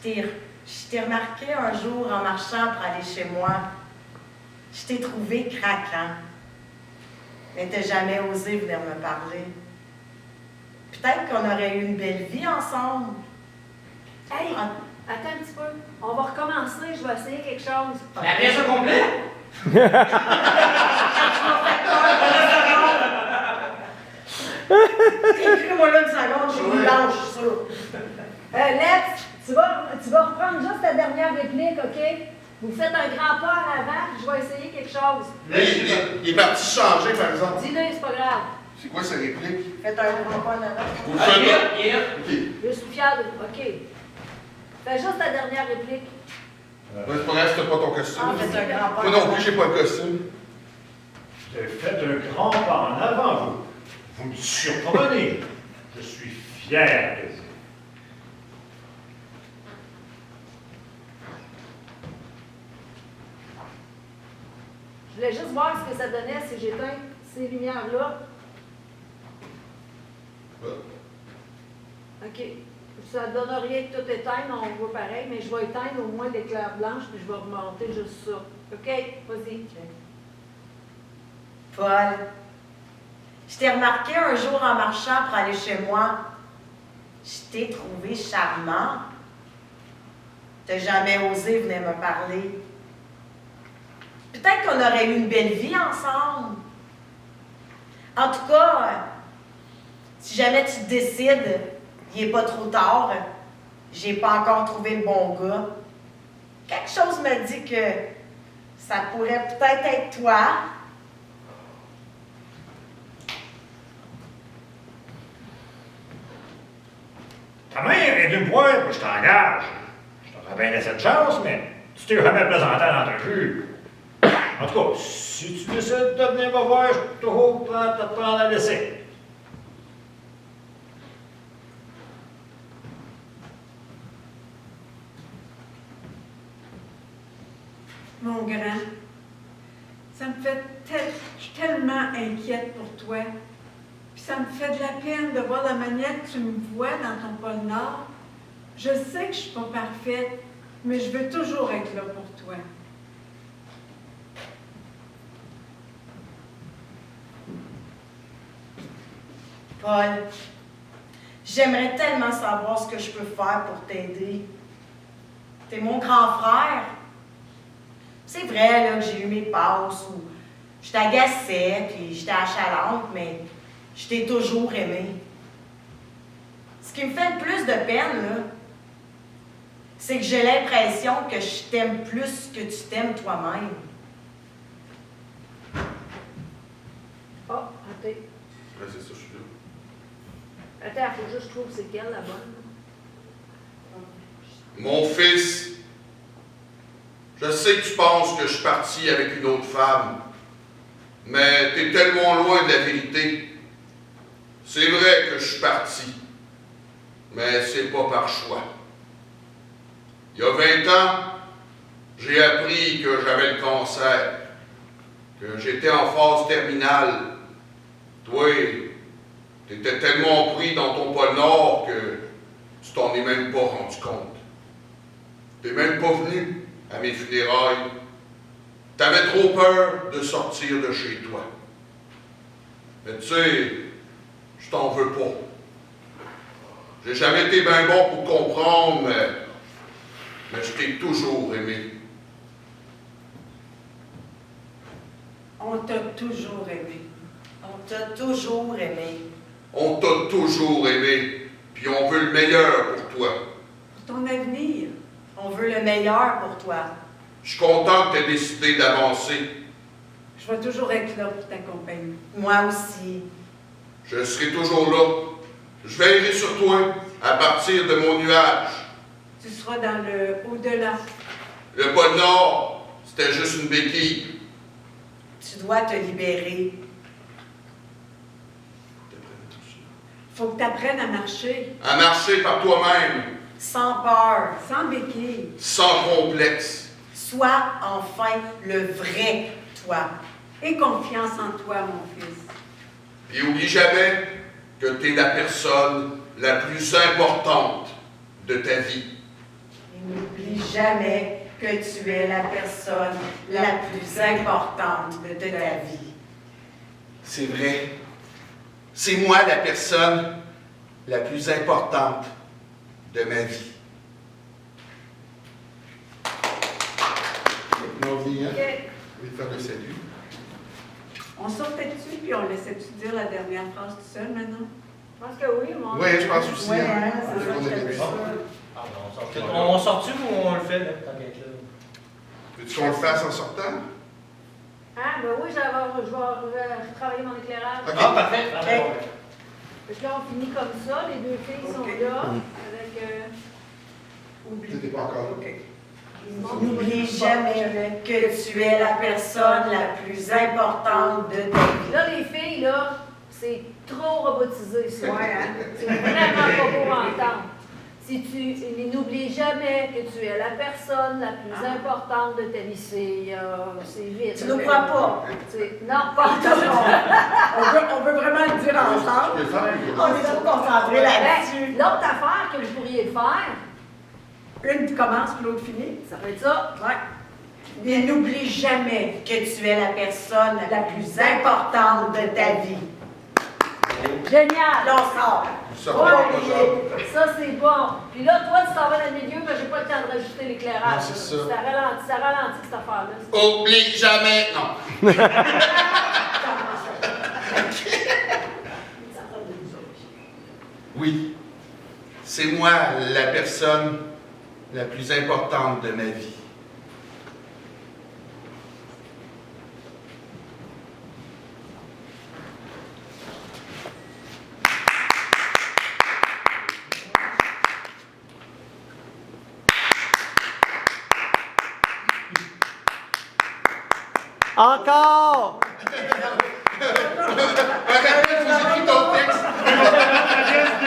Je t'ai remarqué un jour en marchant pour aller chez moi. Je t'ai trouvé craquant. Mais t'as jamais osé venir me parler. Peut-être qu'on aurait eu une belle vie ensemble. Hey, attends un petit peu. On va recommencer, je vais essayer quelque chose. La pièce au complet? Écris-moi là une seconde, j'ai une blanche, je suis sûre. Let's, tu vas reprendre juste ta dernière réplique, OK? Vous faites un grand pas en avant, puis je vais essayer quelque chose. Là, il est parti changer, par exemple. Dis-le, c'est pas grave. C'est quoi sa réplique? Faites un grand pas en avant. Vous le faites là. Ok. OK. Je suis fière de vous. OK. Fais juste ta dernière réplique. C'est pas grave si t'as pas ton costume. Ah, faites un grand pas Moi en non avant. plus, j'ai pas de costume. Vous avez fait un grand pas en avant, vous. Vous me surprenez. Je suis fier de vous. Je voulais juste voir ce que ça donnait si j'éteins ces lumières-là. OK. Ça ne donne rien que tout éteindre, on voit pareil, mais je vais éteindre au moins l'éclair blanche, puis je vais remonter juste ça. OK? Vas-y. Paul, je t'ai remarqué un jour en marchant pour aller chez moi. Je t'ai trouvé charmant. T'as jamais osé venir me parler. Peut-être qu'on aurait eu une belle vie ensemble. En tout cas, si jamais tu te décides, il n'est pas trop tard, j'ai pas encore trouvé le bon gars. Quelque chose me dit que ça pourrait peut-être être toi. Ta mère est d'une pointe, moi je t'engage. Je t'aurais bien laissé de chance, mais tu t'es jamais présenté à l'entrevue. En tout cas, si tu décides de venir me voir, je suis toujours prêt à te prendre à l'essai. Mon grand, ça me fait je suis tellement inquiète pour toi. Puis ça me fait de la peine de voir la manière que tu me vois dans ton pôle Nord. Je sais que je suis pas parfaite, mais je veux toujours être là pour toi. Paul, j'aimerais tellement savoir ce que je peux faire pour t'aider. T'es mon grand frère. C'est vrai là, que j'ai eu mes passes où je t'agaçais puis j'étais achalante, mais je t'ai toujours aimé. Ce qui me fait le plus de peine, là, c'est que j'ai l'impression que je t'aime plus que tu t'aimes toi-même. Oh, attends. Ouais, c'est ça, je suis là. Attends, il faut juste que je trouve c'est quelle la bonne. Mon fils, je sais que tu penses que je suis parti avec une autre femme, mais t'es tellement loin de la vérité. C'est vrai que je suis parti, mais c'est pas par choix. Il y a 20 ans, j'ai appris que j'avais le cancer, que j'étais en phase terminale. Toi, t'étais tellement pris dans ton pôle Nord que tu t'en es même pas rendu compte. T'es même pas venu à mes funérailles. T'avais trop peur de sortir de chez toi. Mais tu sais, je t'en veux pas. J'ai jamais été bien bon pour comprendre, mais je t'ai toujours aimé. On t'a toujours aimé. On t'a toujours aimé. On t'a toujours aimé, puis on veut le meilleur pour toi. Pour ton avenir. On veut le meilleur pour toi. Je suis content que tu aies décidé d'avancer. Je vais toujours être là pour t'accompagner. Moi aussi. Je serai toujours là. Je veillerai sur toi à partir de mon nuage. Tu seras dans le au-delà. Le pôle Nord, c'était juste une béquille. Tu dois te libérer. Faut que tu apprennes à marcher. À marcher par toi-même, Sans peur. Sans béquille. sans complexe. Sois enfin le vrai toi. Et confiance en toi, mon fils. Puis oublie jamais que tu es la personne la plus importante de ta vie. Et N'oublie jamais que tu es la personne la plus importante de ta vie. C'est vrai. C'est moi la personne la plus importante de ma vie. Maintenant, on vient. OK. Je vais faire le salut. On sortait dessus, puis on laissait-tu dire la dernière phrase tout seul maintenant? Je pense que oui, moi. Oui, je pense aussi. Ouais, hein. hein, c'est ça, On avait j'étais vu sûre. ça. On sort-tu ou on le fait, là, tant qu'être là? Veux-tu qu'on le fasse en sortant? Ah, ben oui, je vais travailler mon éclairage. OK. Ah, parfait. Ah, Ok. bon. Fait que là, on finit comme ça. Les deux filles sont Ok. là. Avec. T'étais pas encore là. OK. N'oublie jamais que tu es la personne la plus importante de ta vie. Là, les filles, là, c'est trop robotisé, ça. Ouais, hein? C'est vraiment pas beau à entendre. Si tu n'oublie jamais que tu es la personne la plus importante de ta vie, c'est vite. Tu nous crois pas? Non, pas On veut vraiment le dire Tu ensemble. peux le faire? On est trop concentrés là-dessus. Ben, l'autre affaire que vous pourriez faire, Une qui commence, puis l'autre finit. ça peut être ça. Ouais. Et n'oublie jamais que tu es la personne la plus importante de ta vie. Génial! Là, on sort. Ça va pas, Ça, c'est bon. Puis là, toi, tu t'en vas dans le milieu, mais j'ai pas le temps de rajouter l'éclairage. Non, c'est ça. Ça ralentit cette affaire-là. Oublie jamais. Non. Oui. C'est moi la personne la plus importante de ma vie. Encore!